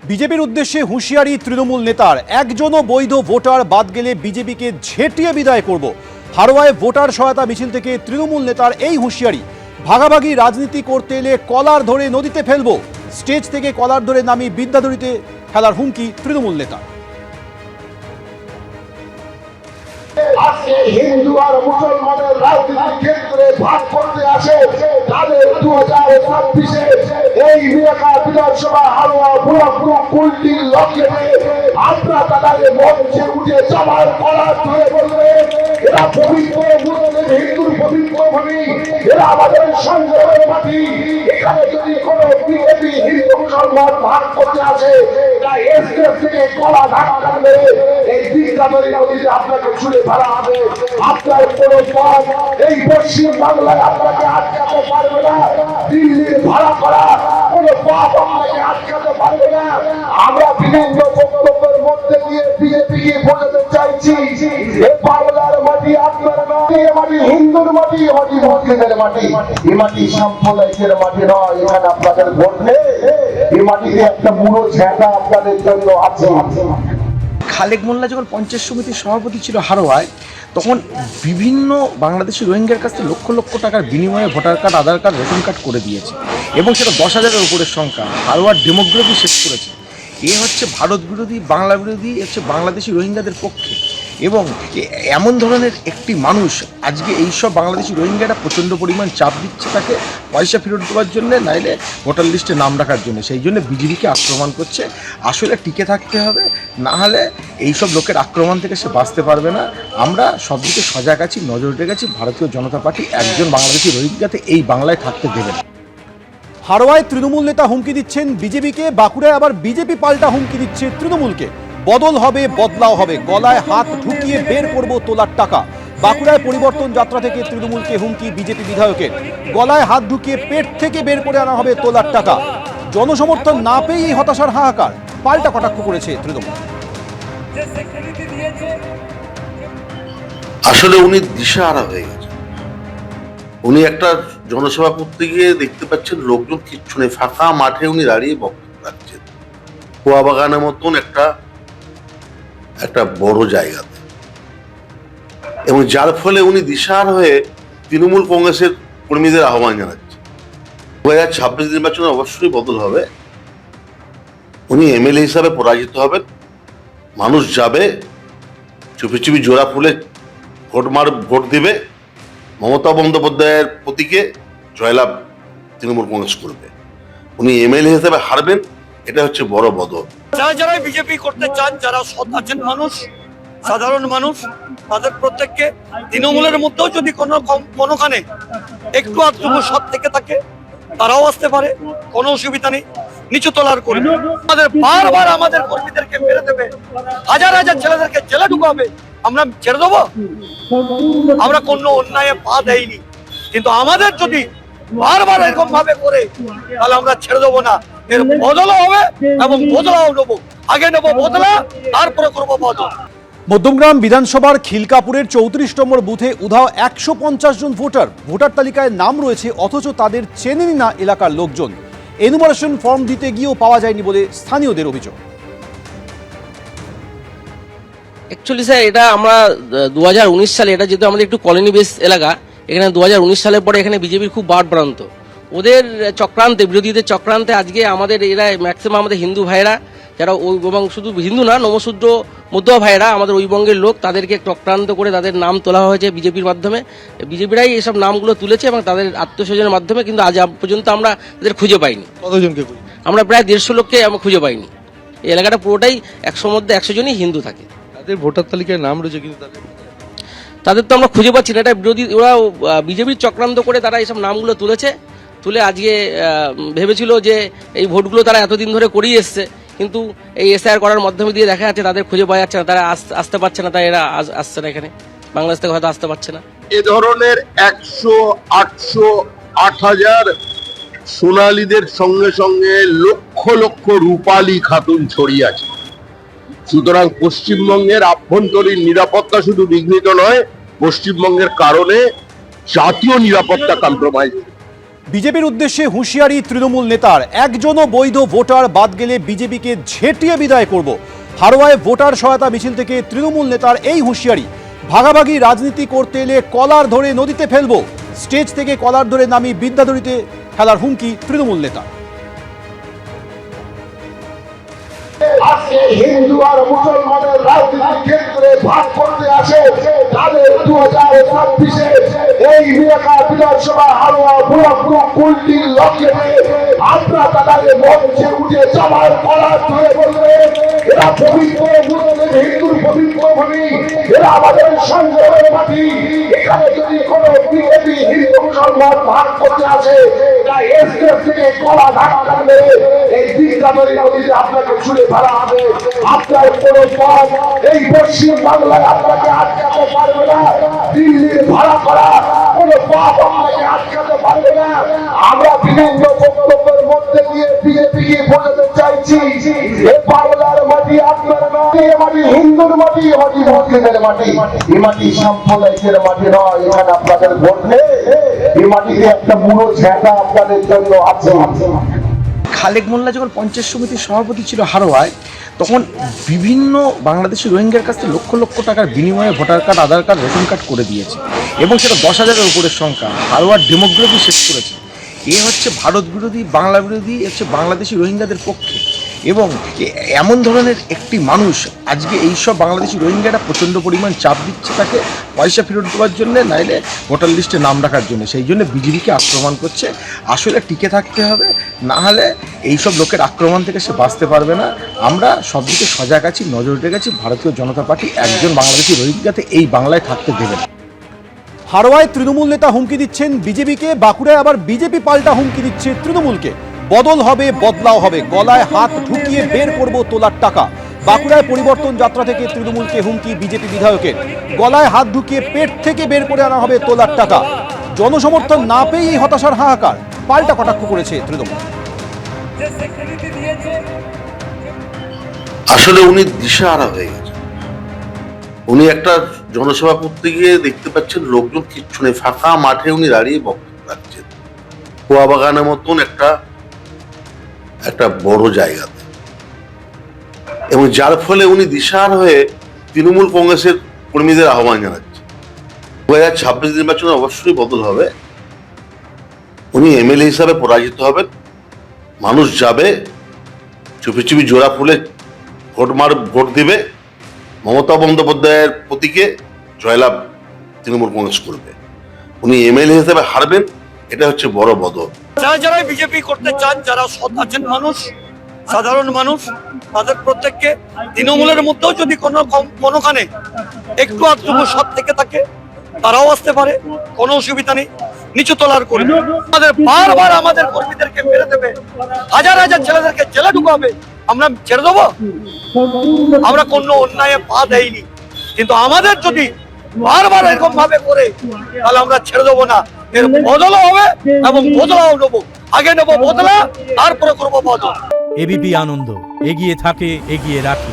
বিজেপির উদ্দেশ্যে হুঁশিয়ারি তৃণমূল নেতার, একজনও বৈধ ভোটার বাদ গেলে বিজেপিকে ঝেঁটিয়ে বিদায় করব। হাড়োয়ায় ভোটার সহায়তা মিছিল থেকে তৃণমূল নেতার এই হুঁশিয়ারি, ভাগাভাগি রাজনীতি করতে এলে কলার ধরে নদীতে ফেলবো। স্টেজ থেকে কলার ধরে নামিয়ে বিদ্যাধরীতে ফেলার হুমকি তৃণমূল নেতা। আজকে হিন্দু আর মুসলমানের রাজনীতির ক্ষেত্রে ভাগ করতে আসে তাদের 2026-এ এই মিরাকা বিধানসভা হাড়োয়া ব্লক কুলটির লক্ষ্যে আমরা তাদের মঞ্চে উঠে সবার কলার ধরে বলবে, এরা পবিত্র মুসলিম হিন্দুর পবিত্র ভূমি, এরা আমাদের সংগ্রামের মাটি। এখানে যদি কোনো বিজেপি হিন্দু মুসলমান ভাগ করতে আসে, তা এসকেএফ থেকে কলা ধাক্কা মেরে এই বিদ্যাধরী নদীতে আপনাকে ছুড়ে ফেলা হবে। আপনার কোনো পথ এই পশ্চিম বাংলায় আপনাকে আটকাতে পারবে না। দিল্লির ভাড়া করা কোনো পথ আপনাকে আটকাতে পারবে না। আমরা বিভিন্ন বক্তব্যের মধ্যে দিয়ে বিজেপিকে বোঝাতে চাইছি, এই বাংলার মাটি আপনার নয়, এই মাটি হিন্দুর মাটি, এই মাটি মুসলিমের মাটি, এই মাটি সাম্প্রদায়িকের মাটি নয়। এখানে আপনাদের ভোট নেই, এই মাটিতে একটা বুড়ো ঝেঁটা আপনাদের জন্য আছে। খালেক মোল্লা যখন পঞ্চায়েত সমিতির সভাপতি ছিল হাড়োয়ায়, তখন বিভিন্ন বাংলাদেশি রোহিঙ্গার কাছ থেকে লক্ষ লক্ষ টাকার বিনিময়ে ভোটার কার্ড, আধার কার্ড, রেশন কার্ড করে দিয়েছে এবং সেটা 10,000-এর উপরের সংখ্যা। হাড়োয়ার ডেমোগ্রাফি শেষ করেছে। এ হচ্ছে ভারত বিরোধী, বাংলা বিরোধী, হচ্ছে বাংলাদেশি রোহিঙ্গাদের পক্ষে। এবং এমন ধরনের একটি মানুষ আজকে এইসব বাংলাদেশি রোহিঙ্গারা প্রচণ্ড পরিমাণ চাপ দিচ্ছে তাকে পয়সা ফেরত দেওয়ার জন্য, নাইলে ভোটার লিস্টে নাম রাখার জন্য। সেই জন্য বিজেপিকে আক্রমণ করছে। আসলে টিকে থাকতে হবে, না হলে এইসব লোকের আক্রমণ থেকে সে বাঁচতে পারবে না। আমরা সব দিকে সজাগ আছি, নজর রেখেছি। ভারতীয় জনতা পার্টি একজন বাংলাদেশি রোহিঙ্গাতে এই বাংলায় থাকতে দেবে না। হাড়োয়ায় তৃণমূল নেতা হুমকি দিচ্ছেন বিজেপিকে, বাঁকুড়ায় আবার বিজেপি পাল্টা হুমকি দিচ্ছে তৃণমূলকে। বদল হবে, বদলাও হবে, গলায় হাত ঢুকিয়ে বের করব তোলার টাকা। বাঁকুড়ায় পরিবর্তন যাত্রা থেকে তৃণমূলকে হুমকি বিজেপি বিধায়কের, গলায় হাত ঢুকিয়ে পেট থেকে বের করে আনা হবে তোলার টাকা। জনসমর্থন না পেয়েই হতাশার হাহাকার, পাল্টা কটাক্ষ করেছে তৃণমূল। আসলে উনি দিশাহারা হয়ে গেছে। উনি একটা জনসভা করতে গিয়ে দেখতে পাচ্ছেন লোকজন কিচ্ছু নেই, ফাঁকা মাঠে উনি দাঁড়িয়ে বক্তব্য রাখছেন, কুয়া বাগানের মতন একটা বড় জায়গাতে, এবং যার ফলে উনি দিশাহারা হয়ে তৃণমূল কংগ্রেসের কর্মীদের আহ্বান জানাচ্ছে 2026 নির্বাচনে অবশ্যই বদল হবে। উনি এমএলএ হিসাবে পরাজিত হবেন, মানুষ যাবে চুপি চুপি জোড়া ফুলে ভোট দিবে, মমতা বন্দ্যোপাধ্যায়ের প্রতীকে জয়লাভ তৃণমূল কংগ্রেস করবে। উনি এমএলএ হিসেবে হারবেন, এটা হচ্ছে বড় বদল। যারা বিজেপি করতে চান, যারা সৎ আছেন মানুষ, সাধারণ মানুষ, তাদের প্রত্যেককে তৃণমূলের মধ্যেও যদি কোনোখানে একটু আধটু সৎ থেকে থাকে, তারাও আসতে পারে, কোনো অসুবিধা নেই। নিচু তোলার করে আমাদের বারবার আমাদের কর্মীদেরকে মেরে দেবে, হাজার হাজার ছেলেদেরকে জেলে ঢুকাবে, আমরা ছেড়ে দেবো? আমরা কোনো অন্যায় পা দেয়নি, কিন্তু আমাদের যদি বারবার এরকম ভাবে করে, তাহলে আমরা ছেড়ে দেবো না। এর বদলও হবে এবং বদলাও নেবো, আগে নেবো বদলা, তারপরে করবো বদল। মধ্যমগ্রাম বিধানসভার খিলকাপুরের 34 নম্বর বুথে উধাও 150 জন ভোটার। ভোটার তালিকায় নাম রয়েছে, অথচ তাদের চেনেনি না এলাকার লোকজন। এনুমারেশন ফর্ম দিতে গিয়েও পাওয়া যায়নি বলে স্থানীয়দের অভিযোগ। অ্যাকচুয়ালি স্যার, এটা আমরা 2019 সালে, এটা যেহেতু আমাদের একটু কলোনি বেস এলাকা, এখানে 2019 সালের পরে এখানে বিজেপির খুব বাড়প্রান্ত, ওদের চক্রান্তে, বিরোধীদের চক্রান্তে আজকে আমাদের এরা ম্যাক্সিমাম আমাদের হিন্দু ভাইরা, যারা ওই, এবং শুধু হিন্দু না, নমশূদ্র মধ্যুয়া ভাইরা, আমাদের ওই বঙ্গের লোক, তাদেরকে চক্রান্ত করে তাদের নাম তোলা হয়েছে বিজেপির মাধ্যমে। বিজেপিরাই এসব নামগুলো তুলেছে এবং তাদের আত্মস্বজনের মাধ্যমে, কিন্তু আজ পর্যন্ত আমরা তাদের খুঁজে পাইনি। কতজনকে? আমরা প্রায় 150 লোককে আমরা খুঁজে পাইনি। এই এলাকাটা পুরোটাই 100-র মধ্যে 100 জনই হিন্দু থাকে। তাদের ভোটার তালিকায় নাম রয়েছে, কিন্তু তাদের তো আমরা খুঁজে পাচ্ছি না। এটা বিরোধী, ওরা বিজেপির চক্রান্ত করে তারা এইসব নামগুলো তুলে আজকে ভেবেছিল যে এই ভোটগুলো তারা এতদিন ধরে করেই এসছে, কিন্তু এই এসআইআর করার মাধ্যমে দিয়ে দেখা যাচ্ছে তাদের খুঁজে পাওয়া যাচ্ছে না, তারা আসতে পারছে না, তাই এরা আসছে না এখানে, বাংলাদেশ থেকে হয়তো আসতে পারছে না। এ ধরনের 100, 800, 8000 সোনালীদের সঙ্গে সঙ্গে লক্ষ লক্ষ রূপালী খাতুন ছড়িয়ে আছে। সুতরাং পশ্চিমবঙ্গের আভ্যন্তরীণ নিরাপত্তা শুধু বিঘ্নিত নয়, পশ্চিমবঙ্গের কারণে জাতীয় নিরাপত্তা কম্প্রোমাইজ। বিজেপির উদ্দেশ্যে হুঁশিয়ারি তৃণমূল নেতার, একজনও বৈধ ভোটার বাদ গেলে বিজেপিকে ঝেঁটিয়ে বিদায় করব। হারোয়ায় ভোটার সহায়তা মিছিল থেকে তৃণমূল নেতার এই হুঁশিয়ারি, ভাগাভাগি রাজনীতি করতে এলে কলার ধরে নদীতে ফেলবো। স্টেজ থেকে কলার ধরে নামিয়ে বিদ্যাধরীতে ফেলার হুমকি তৃণমূল নেতা। আজকে হিন্দু আর মুসলমানের রাজনীতির ক্ষেত্রে ভাগ করতে আসে তাদের 2026-এ এই মিরাকা বিধানসভা হারোয়া বুড়াপুর কুলটি লক্ষ্যে আমরা তাদের মঞ্চে উঠে যাওয়ার কলার ধরে বলবে এরা পবিত্র মুসলিম হিন্দুর পবিত্র ভূমি, এরা আমাদের সংগ্রামের মাটি। এখানে যদি কোনো বিজেপি হিন্দু মুসলমান ভাগ করতে আসে তা এসএস থেকে কলা ধাক্কা মেরে এই বিদ্যাধরী নদীতে আপনাকে ছুড়ে ফেলা হবে। আপনার কোনো পথ এই পশ্চিম বাংলায় আপনাকে আটকাতে পারবে না। দিল্লির ভাড়া করা কোনো পথ আপনাকে আটকাতে পারবে না। আমরা বিভিন্ন বক্তব্যের মধ্যে দিয়ে বিজেপিকে বোঝাতে চাইছি এ বাংলার মাটি আপনার নয়, এ মাটি হিন্দুর মাটি, এ মাটি মুসলিমের মাটি, এ মাটি সাম্প্রদায়িকের মাটি নয়। এখানে আপনাদের ভোট নেই, এই মাটিতে একটা বুড়ো ঝেঁটা আপনাদের জন্য আছে। খালেক মোল্লা যখন পঞ্চায়েত সমিতির সভাপতি ছিল হারোয়ায়, তখন বিভিন্ন বাংলাদেশি রোহিঙ্গার কাছ থেকে লক্ষ লক্ষ টাকার বিনিময়ে ভোটার কার্ড, আধার কার্ড, রেশন কার্ড করে দিয়েছে এবং সেটা 10,000-এর উপরের সংখ্যা। হারোয়ার ডেমোগ্রাফি শেষ করেছে। এ হচ্ছে ভারত বিরোধী, বাংলা বিরোধী, হচ্ছে বাংলাদেশি রোহিঙ্গাদের পক্ষে। এবং এমন ধরনের একটি মানুষ আজকে এইসব বাংলাদেশি রোহিঙ্গারা প্রচণ্ড পরিমাণ চাপ দিচ্ছে তাকে পয়সা ফেরত দেওয়ার জন্য, নাইলে ভোটার লিস্টে নাম রাখার জন্য। সেই জন্য বিজেপিকে আক্রমণ করছে। আসলে টিকে থাকতে হবে, না হলে এইসব লোকের আক্রমণ থেকে সে বাঁচতে পারবে না। আমরা সব দিকে সজাগ আছি, নজর রেখেছি। ভারতীয় জনতা পার্টি একজন বাংলাদেশি রোহিঙ্গাতে এই বাংলায় থাকতে দেবে না। হারোয়ায় তৃণমূল নেতা হুমকি দিচ্ছেন বিজেপিকে, বাঁকুড়ায় আবার বিজেপি পাল্টা হুমকি দিচ্ছে তৃণমূলকে। বদল হবে, বদলাও হবে, গলায় হাত ঢুকিয়ে বের করব তোলার টাকা। বাঁকুড়ায় পরিবর্তন যাত্রা থেকে তৃণমূলকে হুমকি বিজেপি বিধায়কের, গলায় হাত ঢুকিয়ে পেট থেকে বের করে আনা হবে তোলার টাকা। জনসমর্থন না পেয়েই হতাশার হাহাকার, পাল্টা কটাক্ষ করেছে তৃণমূল। আসলে উনি দিশাহারা হয়ে গেছে। উনি একটা জনসভা করতে গিয়ে দেখতে পাচ্ছেন লোকজন কিচ্ছু নেই, ফাঁকা মাঠে উনি দাঁড়িয়ে বক্তব্য রাখছেন কুয়া বাগানের মতন একটা বড় জায়গাতে, এবং যার ফলে উনি দিশাহারা হয়ে তৃণমূল কংগ্রেসের কর্মীদের আহ্বান জানাচ্ছে 2026 নির্বাচনে অবশ্যই বদল হবে। উনি এমএলএ হিসাবে পরাজিত হবেন, মানুষ যাবে চুপি চুপি জোড়া ফুলে ভোট দিবে, মমতা বন্দ্যোপাধ্যায়ের প্রতীকে জয়লাভ তৃণমূল কংগ্রেস করবে। উনি এমএলএ হিসেবে হারবেন, এটা হচ্ছে বড় বদল। যারা বিজেপি করতে চান, যারা সৎ আছেন মানুষ, সাধারণ মানুষ, তাদের প্রত্যেককে তৃণমূলের মধ্যেও যদি কোনোখানে একটু আধটু সৎ থেকে থাকে তারাও আসতে পারে, কোনো অসুবিধা নেই। নিচু তলার কর্মী আমাদের বারবার আমাদের কর্মীদেরকে মেরে দেবে, হাজার হাজার ছেলেদেরকে জেলে ঢুকাবে, আমরা ছেড়ে দেবো? আমরা কোনো অন্যায় পা দেইনি, কিন্তু আমাদের যদি বারবার এরকম ভাবে করে তাহলে আমরা ছেড়ে দেবো না। এর বদলও হবে এবং বদলাও নেবো, আগে নেবো বদলা, তারপরে করবো বদল। এবিপি আনন্দ, এগিয়ে থাকে, এগিয়ে রাখে।